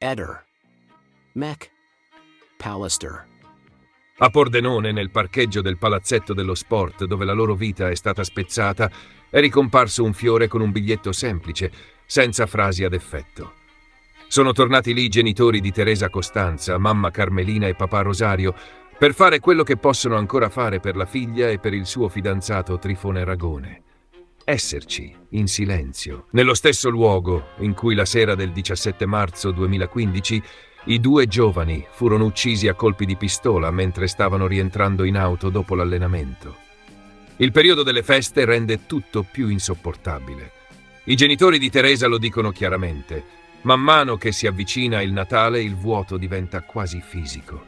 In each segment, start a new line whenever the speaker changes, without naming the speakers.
Eder. Mech. Pallister.
A Pordenone, nel parcheggio del palazzetto dello sport dove la loro vita è stata spezzata, è ricomparso un fiore con un biglietto semplice, senza frasi ad effetto. Sono tornati lì i genitori di Teresa Costanza, mamma Carmelina e papà Rosario, per fare quello che possono ancora fare per la figlia e per il suo fidanzato Trifone Ragone. Esserci, in silenzio, nello stesso luogo in cui la sera del 17 marzo 2015 i due giovani furono uccisi a colpi di pistola mentre stavano rientrando in auto dopo l'allenamento. Il periodo delle feste rende tutto più insopportabile. I genitori di Teresa lo dicono chiaramente. Man mano che si avvicina il Natale, il vuoto diventa quasi fisico.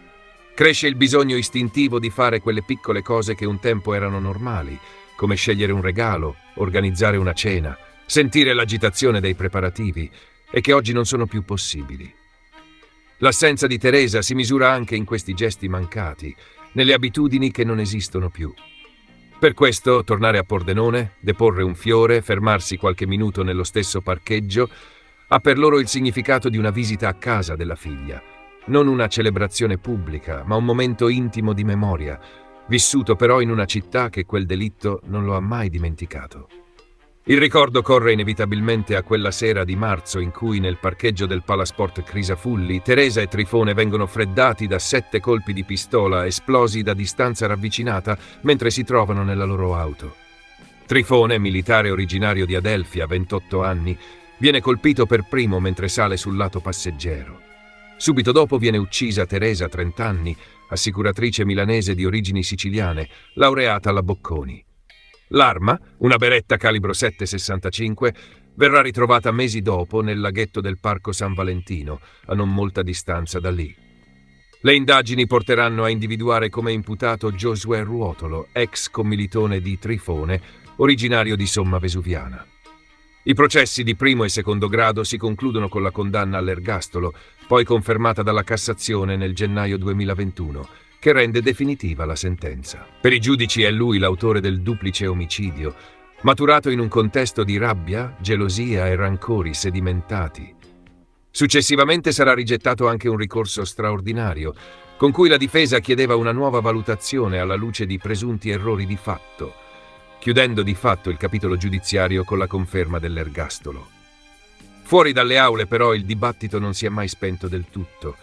Cresce il bisogno istintivo di fare quelle piccole cose che un tempo erano normali, come scegliere un regalo, organizzare una cena, sentire l'agitazione dei preparativi, e che oggi non sono più possibili. L'assenza di Teresa si misura anche in questi gesti mancati, nelle abitudini che non esistono più. Per questo, tornare a Pordenone, deporre un fiore, fermarsi qualche minuto nello stesso parcheggio, ha per loro il significato di una visita a casa della figlia. Non una celebrazione pubblica, ma un momento intimo di memoria, vissuto però in una città che quel delitto non lo ha mai dimenticato. Il ricordo corre inevitabilmente a quella sera di marzo in cui nel parcheggio del Palasport Crisafulli Teresa e Trifone vengono freddati da 7 colpi di pistola esplosi da distanza ravvicinata mentre si trovano nella loro auto. Trifone, militare originario di Adelfia, 28 anni, viene colpito per primo mentre sale sul lato passeggero. Subito dopo viene uccisa Teresa, 30 anni, assicuratrice milanese di origini siciliane, laureata alla Bocconi. L'arma, una beretta calibro 7,65, verrà ritrovata mesi dopo nel laghetto del Parco San Valentino, a non molta distanza da lì. Le indagini porteranno a individuare come imputato Giosuè Ruotolo, ex commilitone di Trifone, originario di Somma Vesuviana. I processi di primo e secondo grado si concludono con la condanna all'ergastolo, poi confermata dalla Cassazione nel gennaio 2021, che rende definitiva la sentenza. Per i giudici è lui l'autore del duplice omicidio, maturato in un contesto di rabbia, gelosia e rancori sedimentati. Successivamente sarà rigettato anche un ricorso straordinario, con cui la difesa chiedeva una nuova valutazione alla luce di presunti errori di fatto, chiudendo di fatto il capitolo giudiziario con la conferma dell'ergastolo. Fuori dalle aule però il dibattito non si è mai spento del tutto.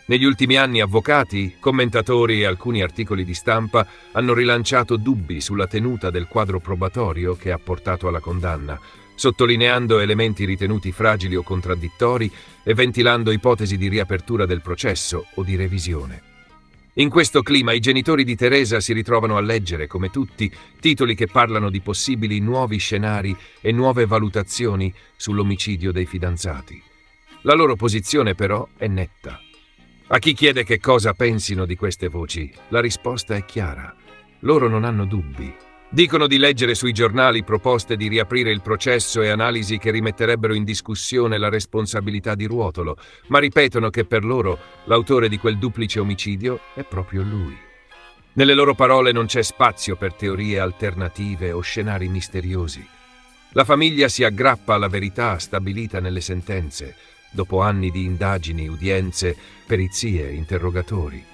Negli ultimi anni avvocati, commentatori e alcuni articoli di stampa hanno rilanciato dubbi sulla tenuta del quadro probatorio che ha portato alla condanna, sottolineando elementi ritenuti fragili o contraddittori e ventilando ipotesi di riapertura del processo o di revisione. In questo clima i genitori di Teresa si ritrovano a leggere, come tutti, titoli che parlano di possibili nuovi scenari e nuove valutazioni sull'omicidio dei fidanzati. La loro posizione però è netta. A chi chiede che cosa pensino di queste voci, la risposta è chiara. Loro non hanno dubbi. Dicono di leggere sui giornali proposte di riaprire il processo e analisi che rimetterebbero in discussione la responsabilità di Ruotolo, ma ripetono che per loro l'autore di quel duplice omicidio è proprio lui. Nelle loro parole non c'è spazio per teorie alternative o scenari misteriosi. La famiglia si aggrappa alla verità stabilita nelle sentenze, dopo anni di indagini, udienze, perizie, interrogatori.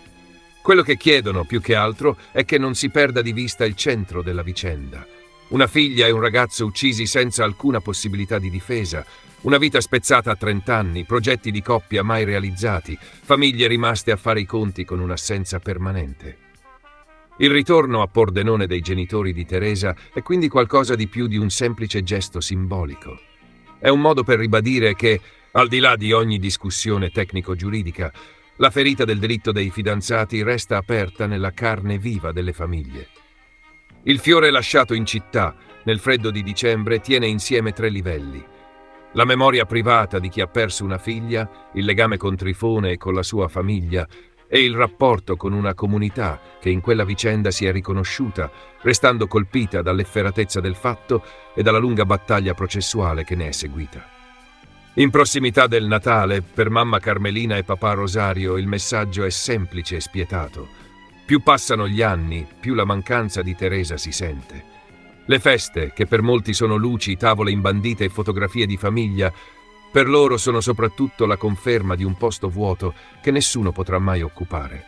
Quello che chiedono, più che altro, è che non si perda di vista il centro della vicenda. Una figlia e un ragazzo uccisi senza alcuna possibilità di difesa, una vita spezzata a 30 anni, progetti di coppia mai realizzati, famiglie rimaste a fare i conti con un'assenza permanente. Il ritorno a Pordenone dei genitori di Teresa è quindi qualcosa di più di un semplice gesto simbolico. È un modo per ribadire che, al di là di ogni discussione tecnico-giuridica, la ferita del delitto dei fidanzati resta aperta nella carne viva delle famiglie. Il fiore lasciato in città, nel freddo di dicembre, tiene insieme 3 livelli. La memoria privata di chi ha perso una figlia, il legame con Trifone e con la sua famiglia, e il rapporto con una comunità che in quella vicenda si è riconosciuta, restando colpita dall'efferatezza del fatto e dalla lunga battaglia processuale che ne è seguita. In prossimità del Natale, per mamma Carmelina e papà Rosario, il messaggio è semplice e spietato. Più passano gli anni, più la mancanza di Teresa si sente. Le feste, che per molti sono luci, tavole imbandite e fotografie di famiglia, Per loro sono soprattutto la conferma di un posto vuoto che nessuno potrà mai occupare.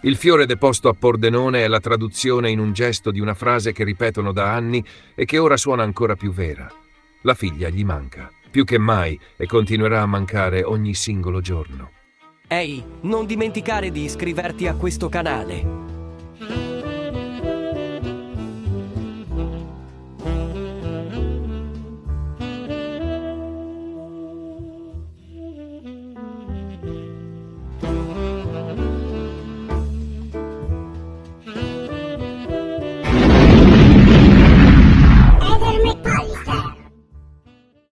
Il fiore deposto a Pordenone è la traduzione in un gesto di una frase che ripetono da anni e che ora suona ancora più vera. La figlia gli manca, più che mai, e continuerà a mancare ogni singolo giorno.
Ehi, non dimenticare di iscriverti a questo canale.